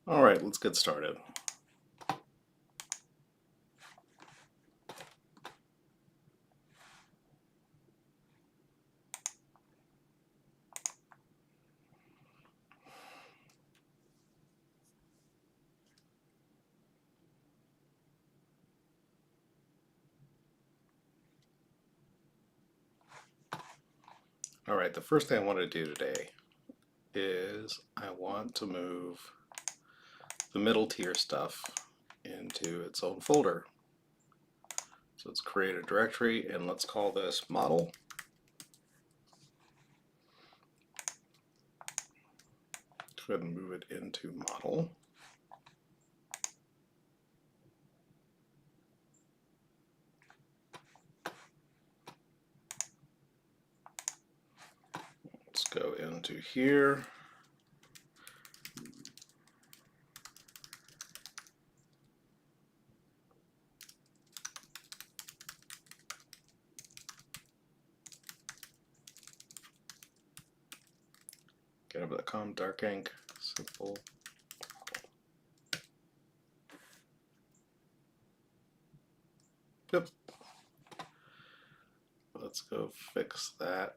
All right, let's get started. All right, the first thing I want to do today is I want to move the middle tier stuff into its own folder. So let's create a directory and let's call this model. Go ahead and move it into model. Let's go into here. Get over the DarkInk, simple. Yep. Let's go fix that.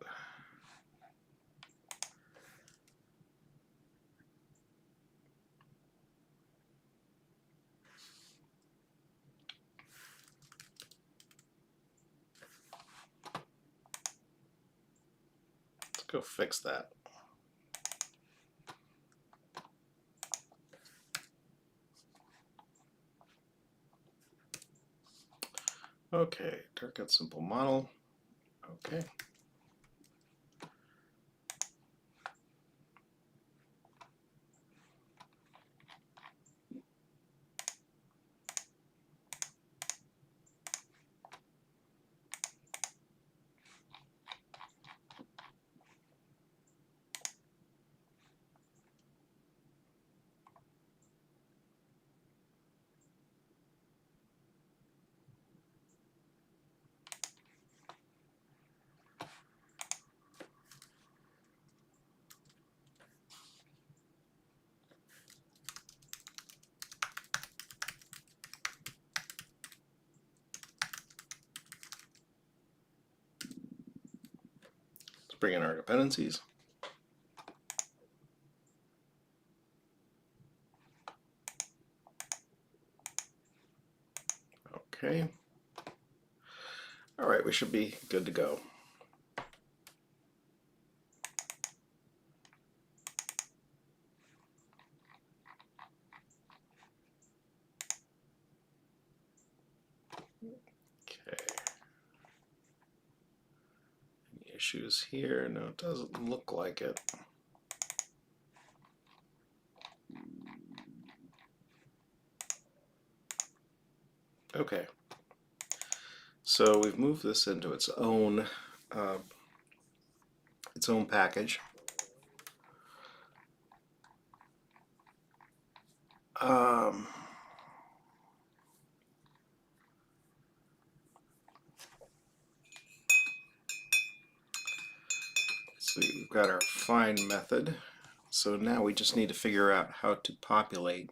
Let's go fix that. Okay, target simple model. Okay. Let's bring in our dependencies. Okay. All right, we should be good to go. Okay. Any issues here? No, it doesn't look like it. Okay. So we've moved this into its own package. Um, let's see, we've got our find method. So now we just need to figure out how to populate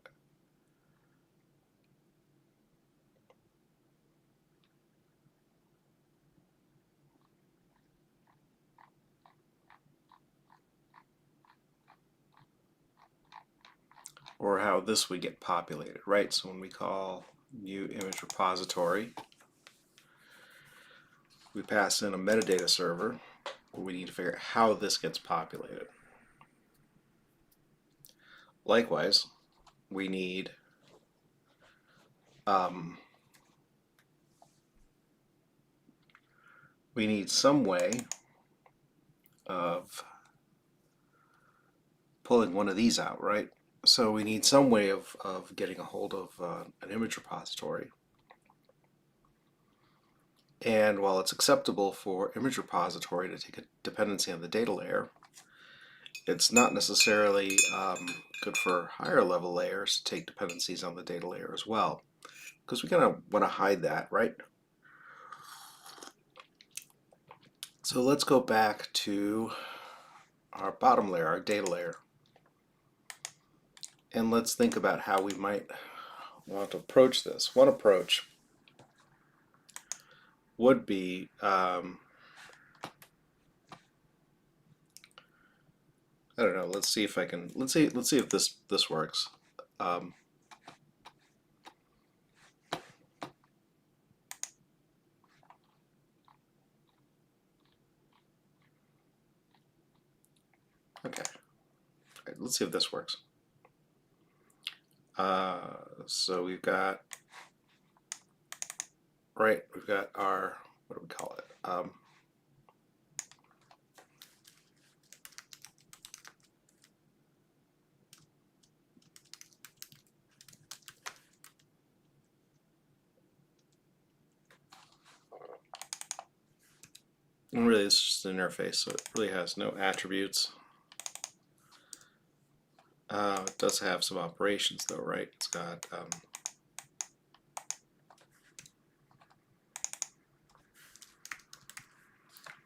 or how this would get populated, right? So when we call new image repository, we pass in a metadata server where we need to figure out how this gets populated. Likewise, we need some way of pulling one of these out, right? So we need some way of getting a hold of an image repository. And while it's acceptable for image repository to take a dependency on the data layer, it's not necessarily good for higher level layers to take dependencies on the data layer as well, because we kind of want to hide that, right? So let's go back to our bottom layer, our data layer. And let's think about how we might want to approach this. One approach would be I don't know. Let's see if I can. Let's see if this works. Okay. Right, let's see if this works. So we've got we've got our, what do we call it? And really, it's just an interface, so it really has no attributes. It does have some operations, though, right? It's got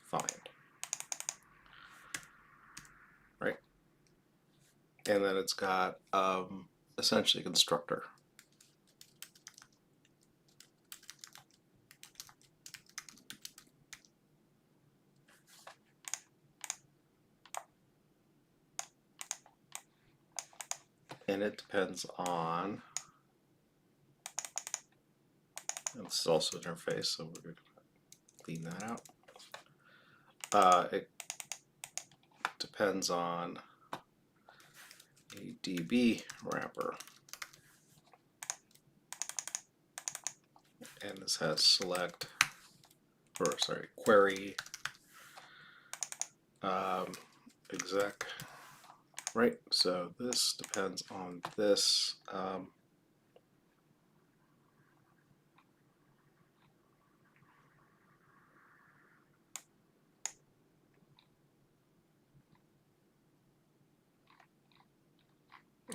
find, right? And then it's got essentially a constructor. And it depends on, and this is also an interface, so we're going to clean that out. It depends on a DB wrapper. And this has select, or sorry, query exec, right? So this depends on this.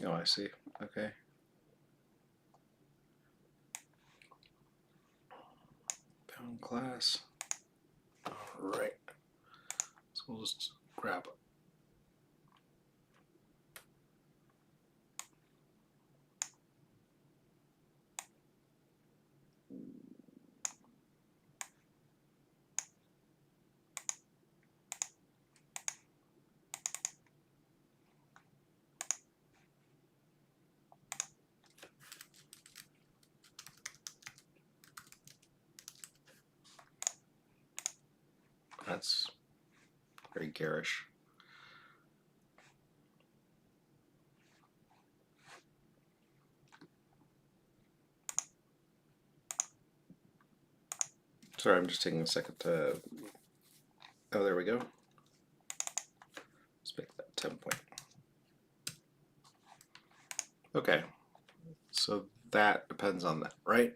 Oh, I see. Okay. Bound class. All right. So we'll just grab it. That's very garish. Sorry, I'm just taking a second to. Oh, there we go. Let's make that 10 point. Okay, so that depends on that, right?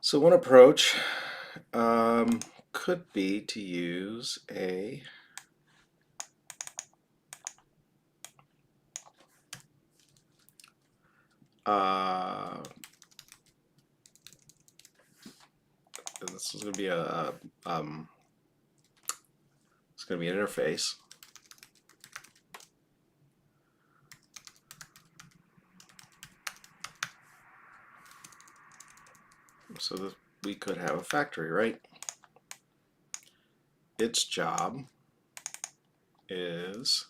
So one approach could be to use a this is going to be a it's going to be an interface. So that we could have a factory, right? Its job is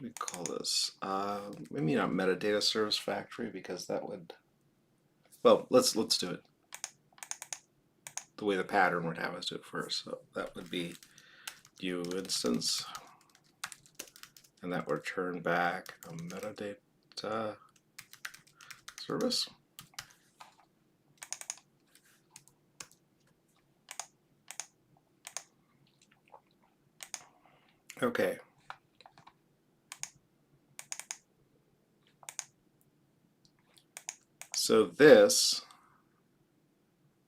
we call this maybe not metadata service factory, because that would, well, let's do it the way the pattern would have us do it first. So that would be new instance, and that would return back a metadata service. Okay. So this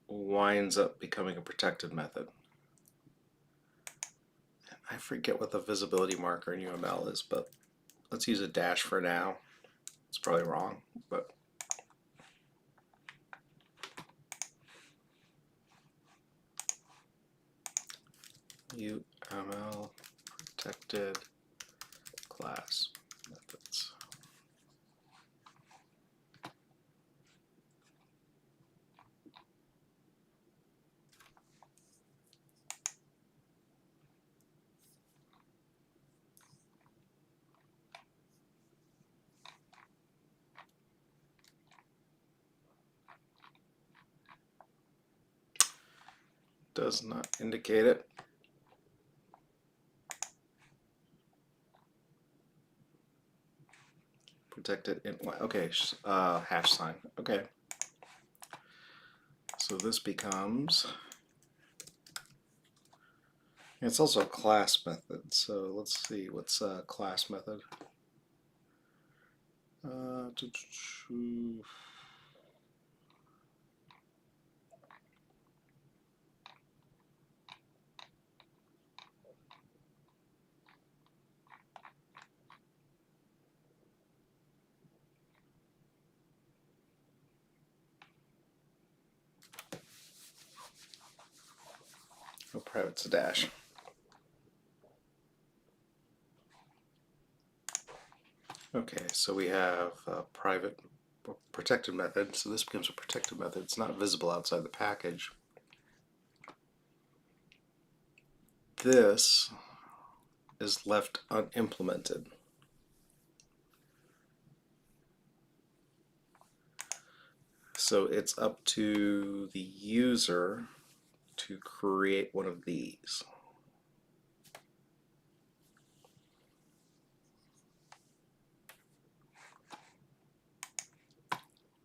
winds up becoming a protected method. I forget what the visibility marker in UML is, but let's use a dash for now. It's probably wrong, but UML protected class methods. Does not indicate it. Protected int y. Okay, hash sign. Okay. So this becomes. It's also a class method. So let's see what's a class method. Oh, private's a dash. Okay, so we have a private protected method. So this becomes a protected method. It's not visible outside the package. This is left unimplemented. So it's up to the user to create one of these.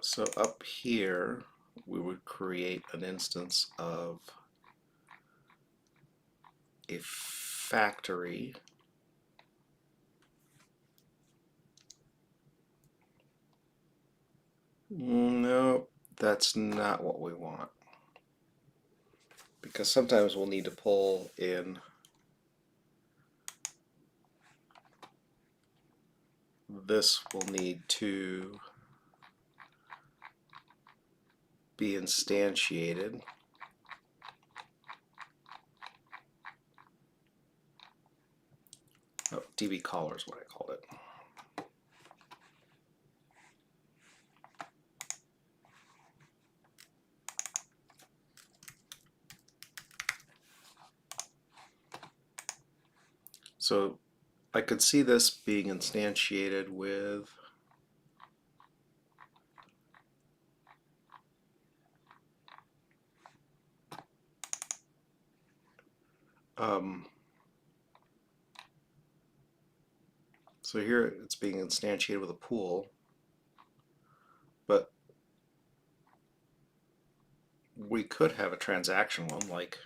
So up here, we would create an instance of a factory. No, that's not what we want. Because sometimes we'll need to pull in this will need to be instantiated. Oh, DB caller is what I called it. So I could see this being instantiated with so here it's being instantiated with a pool, but we could have a transaction one like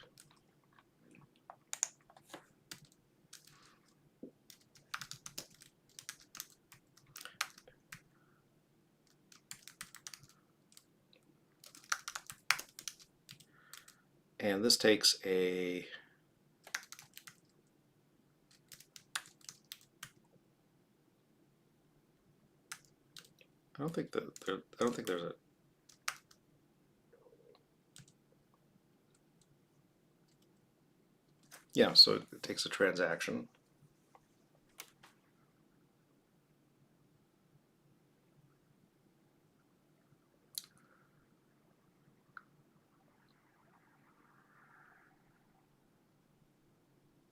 and this takes a I don't think there's a yeah, so it takes a transaction.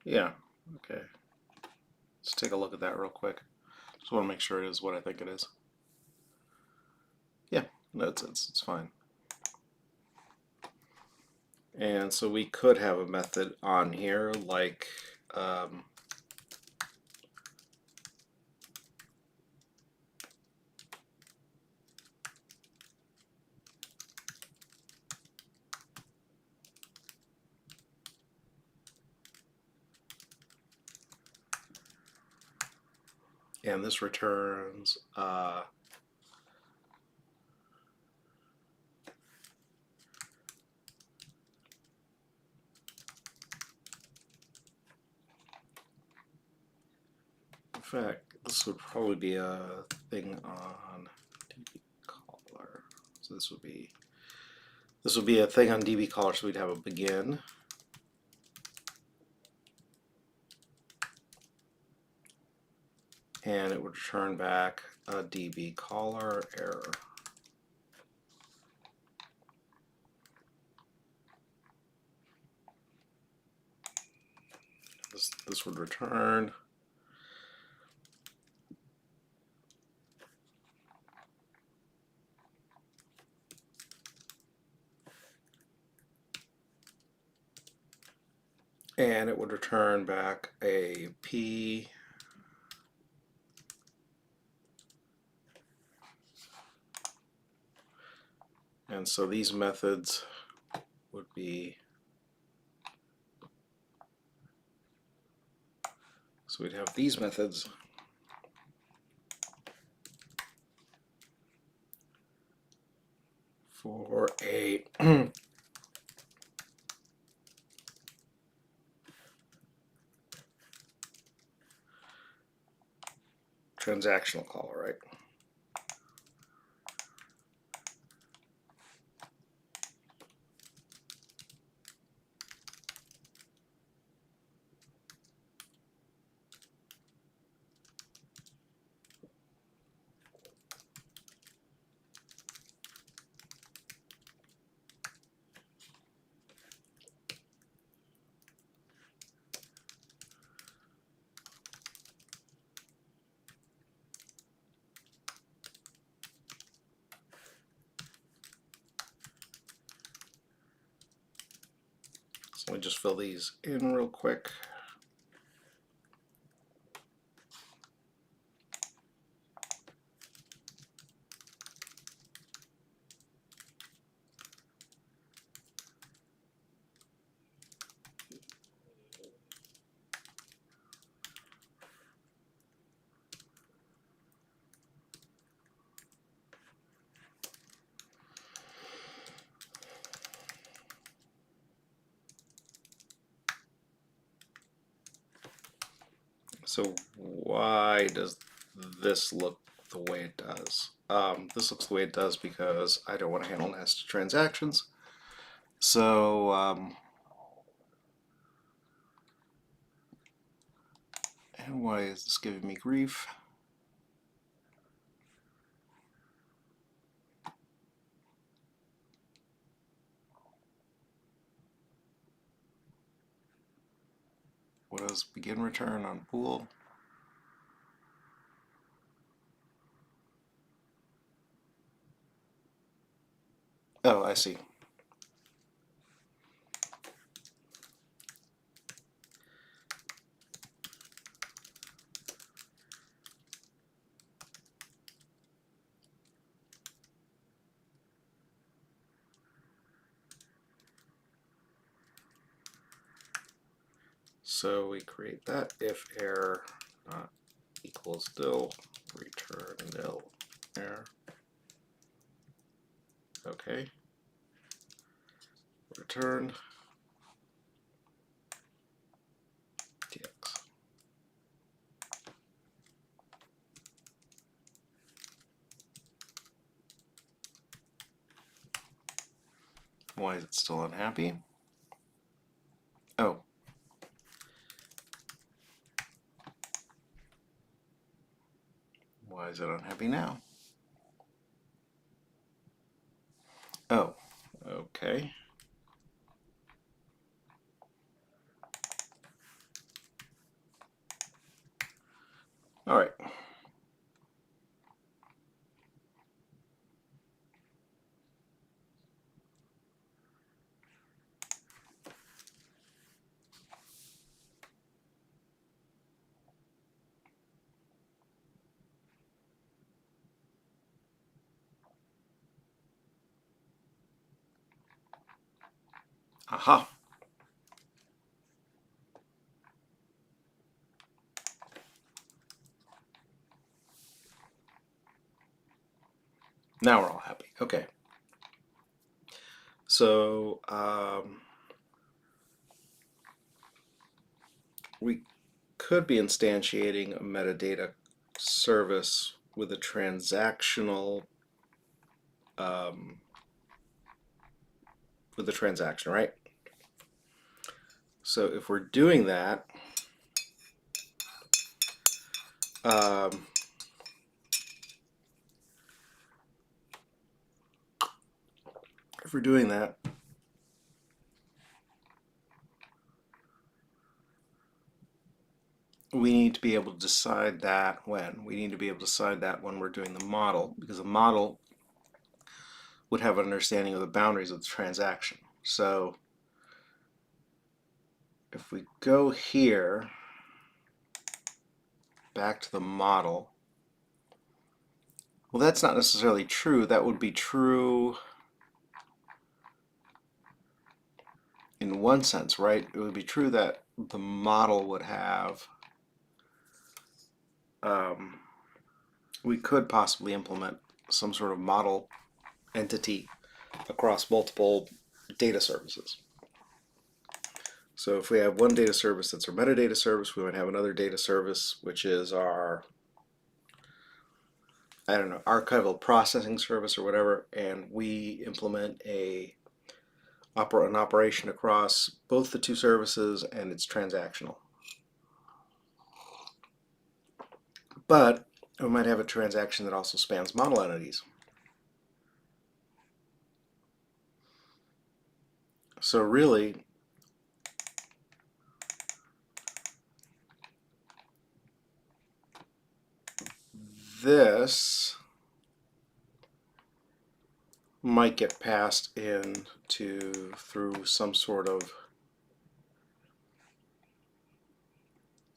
Yeah, okay. Let's take a look at that real quick. Just want to make sure it is what I think it is. Yeah, no, it's fine. And so we could have a method on here like and this returns in fact, this would probably be a thing on DB caller. So this would be a thing on DB caller. So we'd have a begin, and it would return back a DB caller error. This would return and it would return back a P and so these methods would be, so we'd have these methods for a transactional call, right? So let me just fill these in real quick. So why does this look the way it does? This looks the way it does because I don't want to handle nested transactions. So and why is this giving me grief? What does begin return on pool? Oh, I see. So we create that if error not equals nil, return nil error. Okay. Return tx. Why is it still unhappy? Oh. Why is it unhappy now? Oh, okay. All right. Aha. Now we're all happy. Okay. So we could be instantiating a metadata service with a transactional with a transaction, right? So if we're doing that, If we're doing that, we need to be able to decide that when. We need to be able to decide that when we're doing the model, because the model would have an understanding of the boundaries of the transaction. So if we go here, back to the model, well, that's not necessarily true. That would be true in one sense, right? It would be true that the model would have, we could possibly implement some sort of model entity across multiple data services. So if we have one data service that's our metadata service, we might have another data service which is our, I don't know, archival processing service or whatever, and we implement an operation across both the two services, and it's transactional. But we might have a transaction that also spans model entities. So really, this might get passed into through some sort of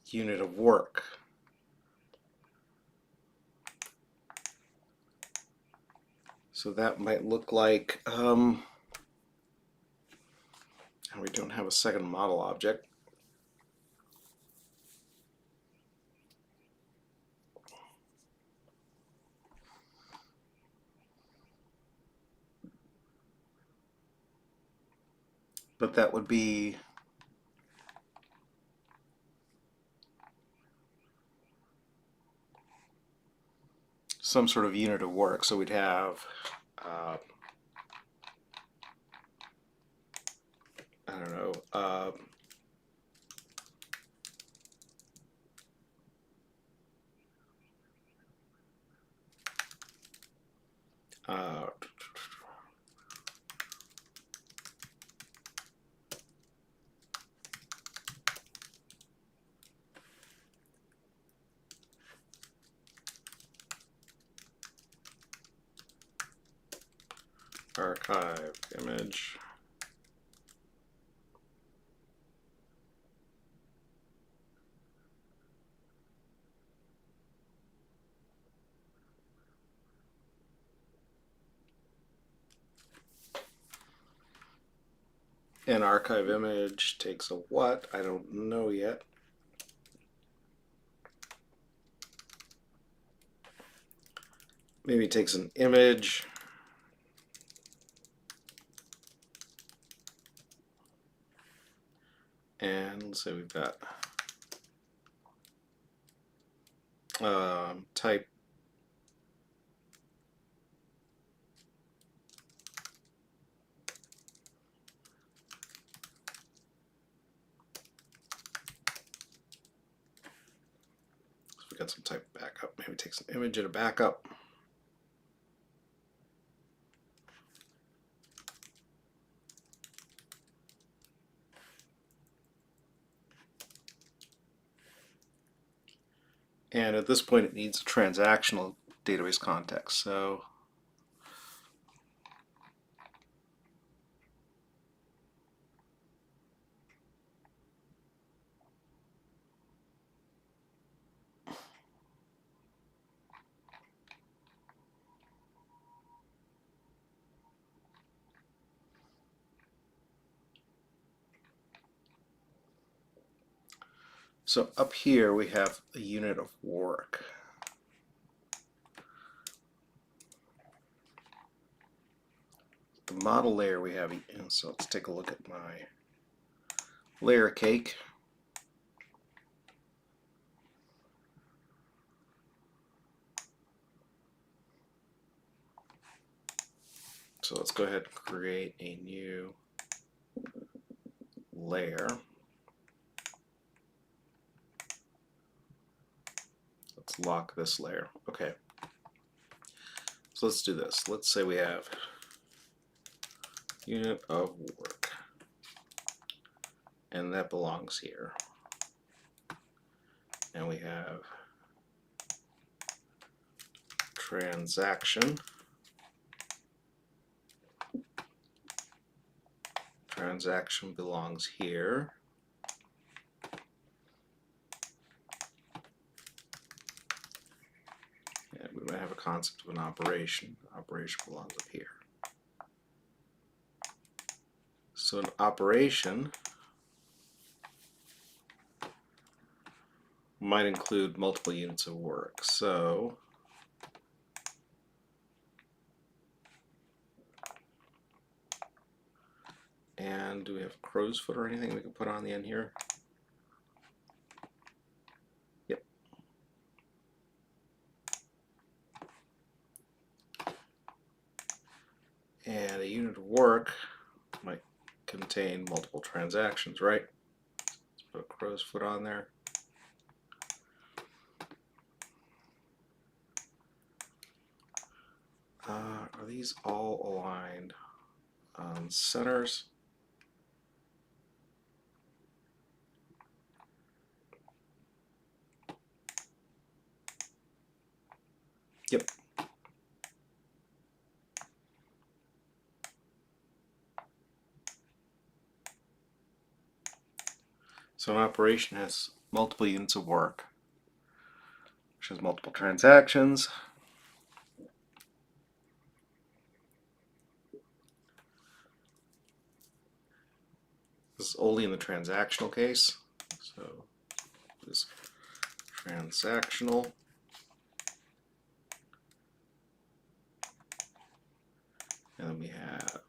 unit of work. So that might look like, and we don't have a second model object. But that would be some sort of unit of work. So we'd have, I don't know, archive image. An archive image takes a what? I don't know yet. Maybe it takes an image. And let's say we've got type we got some type backup. Maybe it takes an image and a backup. And at this point, it needs a transactional database context. So up here we have a unit of work. The model layer we have, so let's take a look at my layer cake. So let's go ahead and create a new layer. let's lock this layer. Okay. So let's do this. Let's say we have unit of work, and that belongs here. And we have transaction. Transaction belongs here. And we might have a concept of an operation. Operation belongs up here. So an operation might include multiple units of work. So and do we have crow's foot or anything we can put on the end here? Yep. And a unit of work might contain multiple transactions, right? Let's put a crow's foot on there. Are these all aligned on centers? Yep. So an operation has multiple units of work, which has multiple transactions. This is only in the transactional case. So this is transactional. And then we have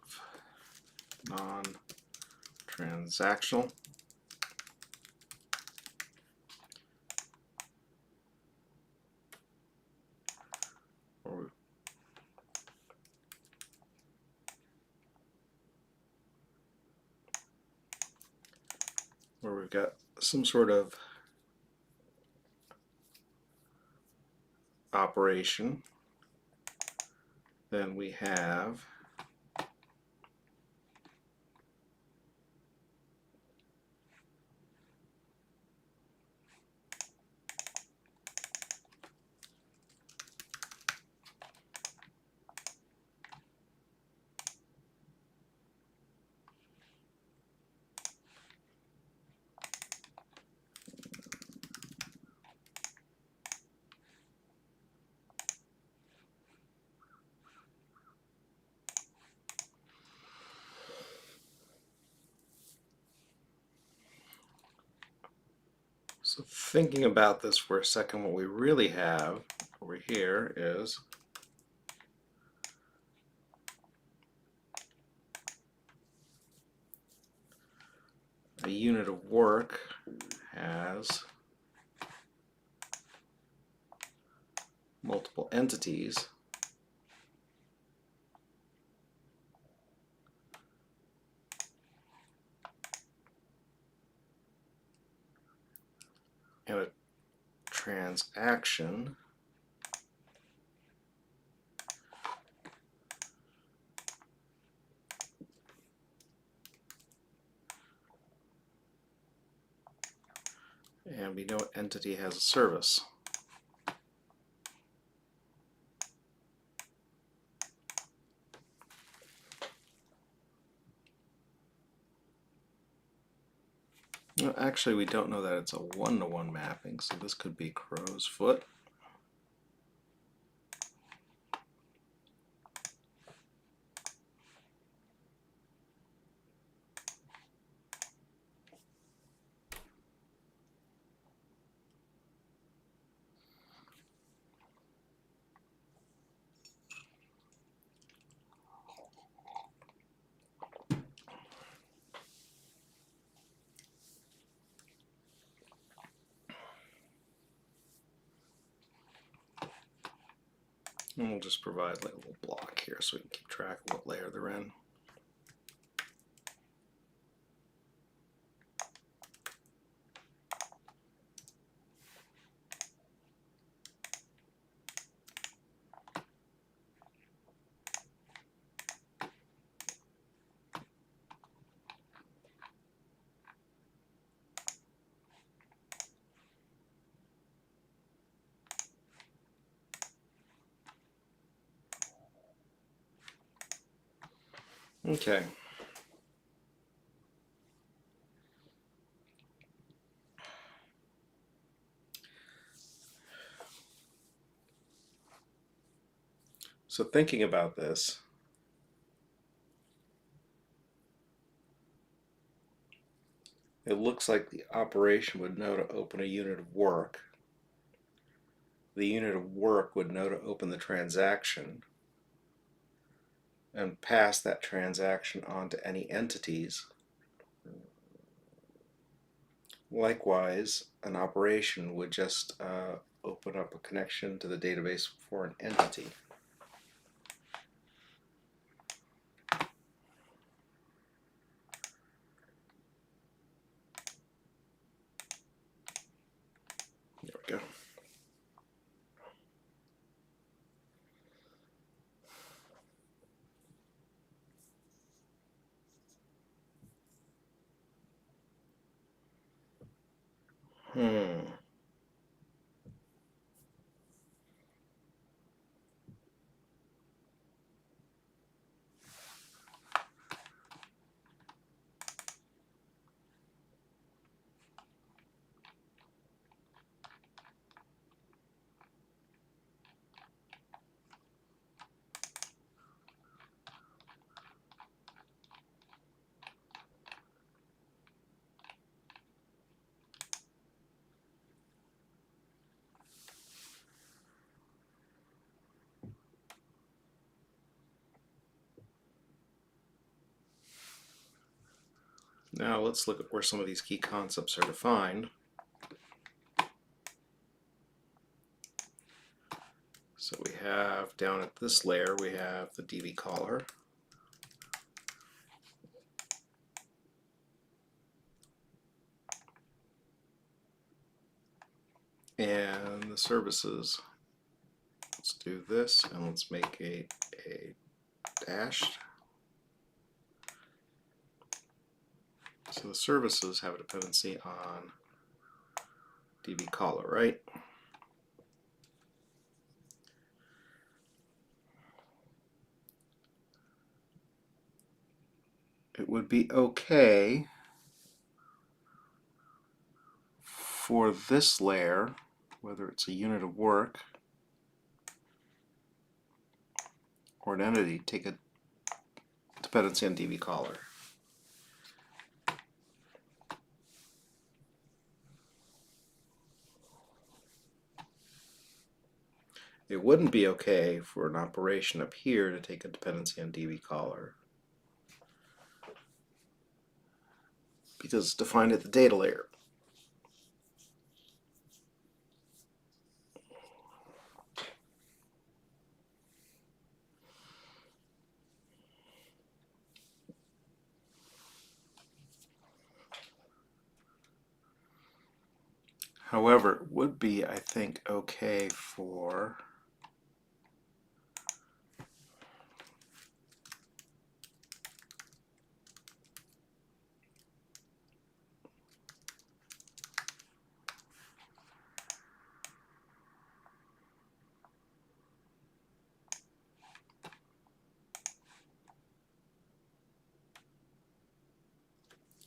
non-transactional. Where we've got some sort of operation. Then we have so thinking about this for a second, what we really have over here is a unit of work has multiple entities. And a transaction and we know entity has a service. Well, actually, we don't know that it's a one-to-one mapping, so this could be crow's foot. And we'll just provide like a little block here so we can keep track of what layer they're in. Okay. So thinking about this, it looks like the operation would know to open a unit of work. The unit of work would know to open the transaction and pass that transaction on to any entities. Likewise, an operation would just open up a connection to the database for an entity. There we go. Now let's look at where some of these key concepts are defined. So we have down at this layer, we have the DB caller. And the services. Let's do this and let's make a dash. So the services have a dependency on DB caller, right? It would be okay for this layer, whether it's a unit of work or an entity, take a dependency on DB caller. It wouldn't be okay for an operation up here to take a dependency on DB caller because it's defined at the data layer. However, it would be, I think, okay for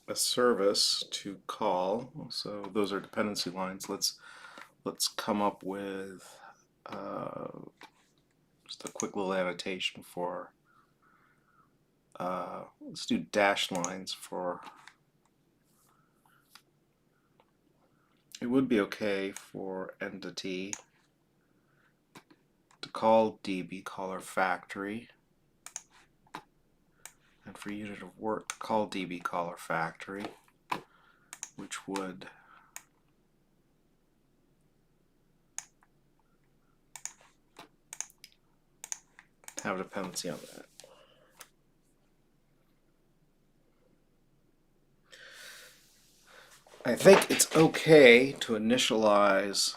a service to call. So those are dependency lines. Let's come up with just a quick little annotation for let's do dash lines for. It would be okay for entity to call DB caller factory, and for unit of work to call DB caller factory, which would have a dependency on that. I think it's okay to initialize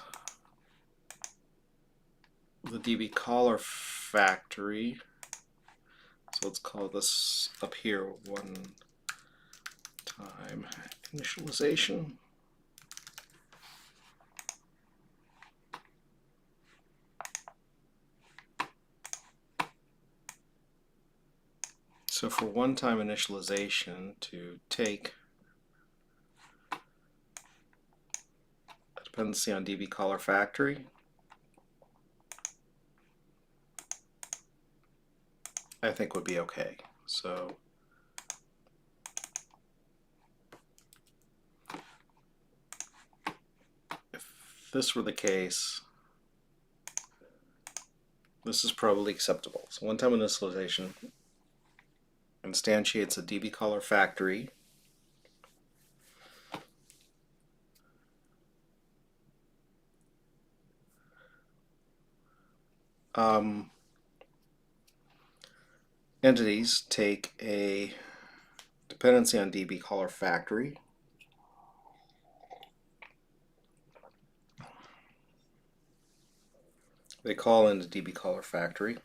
the DB caller factory. So let's call this up here one time initialization. So for one-time initialization, to take a dependency on DB caller factory, I think would be okay. So if this were the case, this is probably acceptable. So one-time initialization instantiates a DB caller factory. Entities take a dependency on DB caller factory. They call into DB caller factory.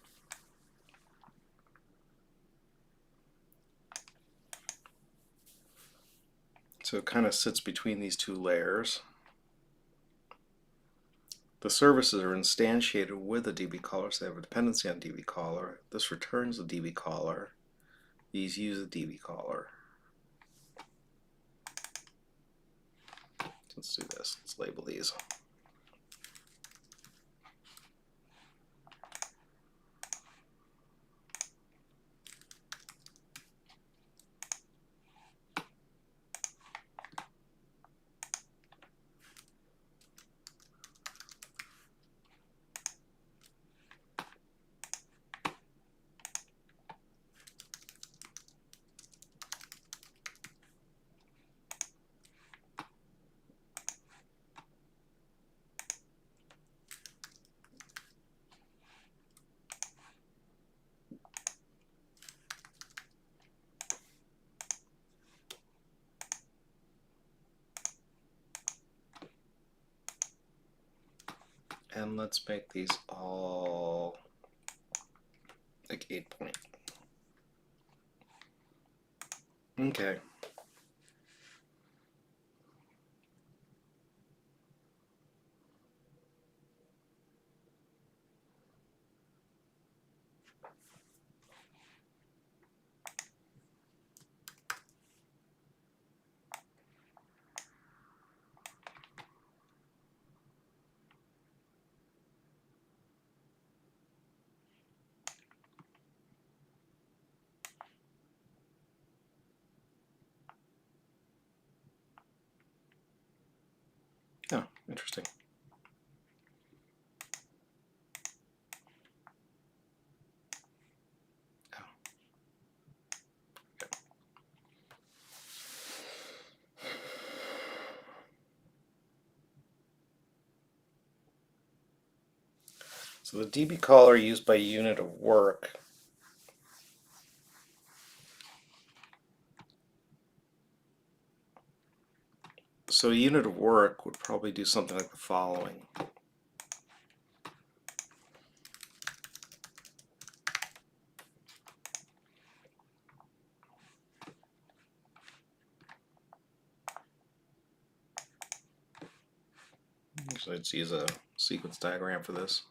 So it kind of sits between these two layers. The services are instantiated with a DB caller, so they have a dependency on DB caller. This returns a DB caller. These use a DB caller. Let's do this. Let's label these. And let's make these all like 8-point. Okay. Oh, interesting. Oh. Okay. So the DB caller used by unit of work So a unit of work would probably do something like the following. So let's use a sequence diagram for this.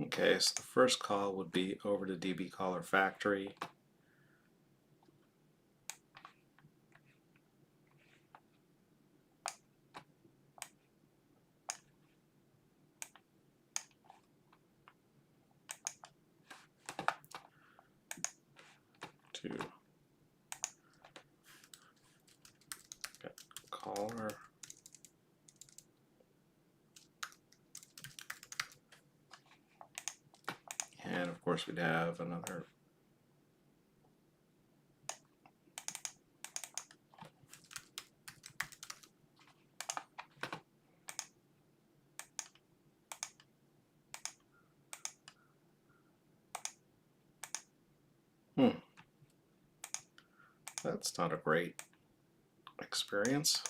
Okay, so the first call would be over to DB caller factory. To get caller. And of course we'd have another That's not a great experience.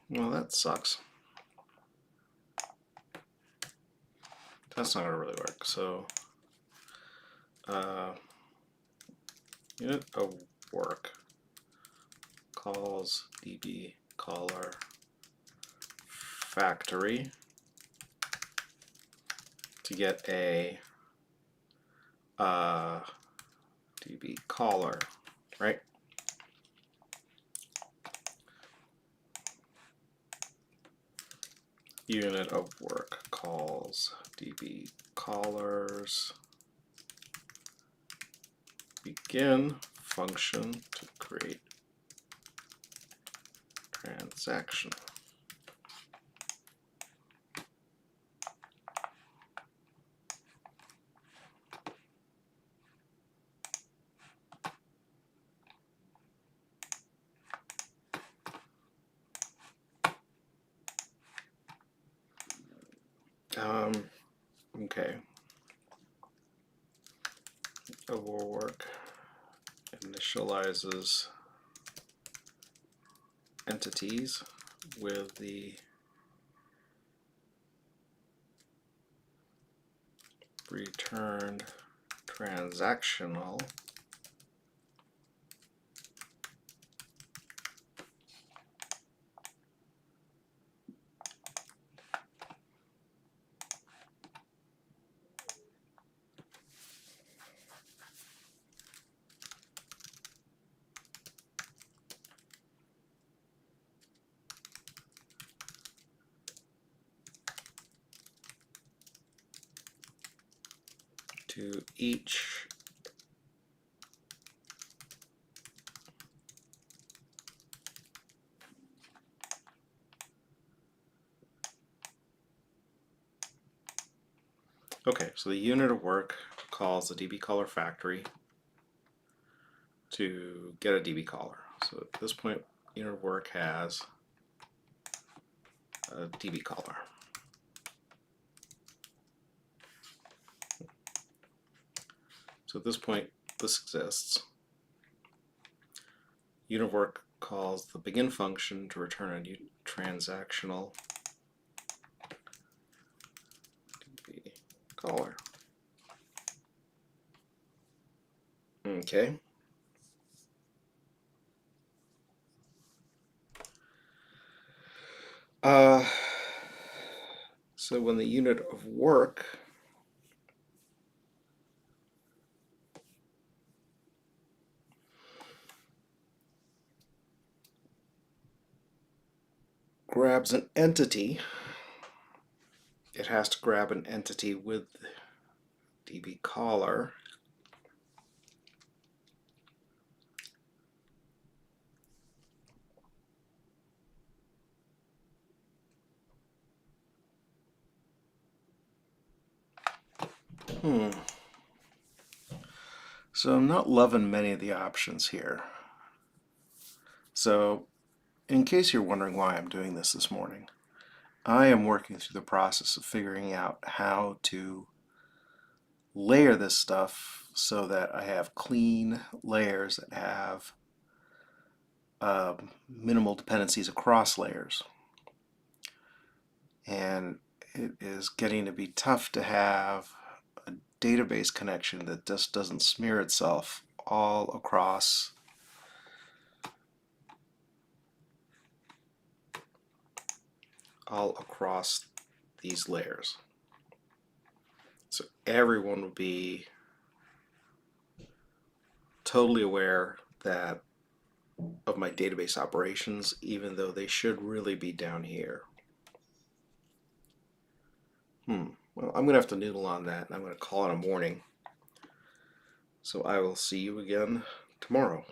Well, that sucks. That's not going to really work. So, unit of work calls db caller factory to get a db caller, right? Unit of work calls db callers begin function to create transaction. Okay. Overwork initializes entities with the returned transactional to each Okay, so the unit of work calls the db caller factory to get a db caller. So at this point, unit of work has a db caller. So at this point, this exists. Unit of work calls the begin function to return a new transactional db caller. Okay. So when the unit of work grabs an entity, it has to grab an entity with db caller. So I'm not loving many of the options here. So in case you're wondering why I'm doing this morning, I am working through the process of figuring out how to layer this stuff so that I have clean layers that have minimal dependencies across layers. And it is getting to be tough to have a database connection that just doesn't smear itself all across these layers. So everyone would be totally aware that of my database operations, even though they should really be down here. Well, I'm going to have to noodle on that, and I'm going to call it a morning. So I will see you again tomorrow.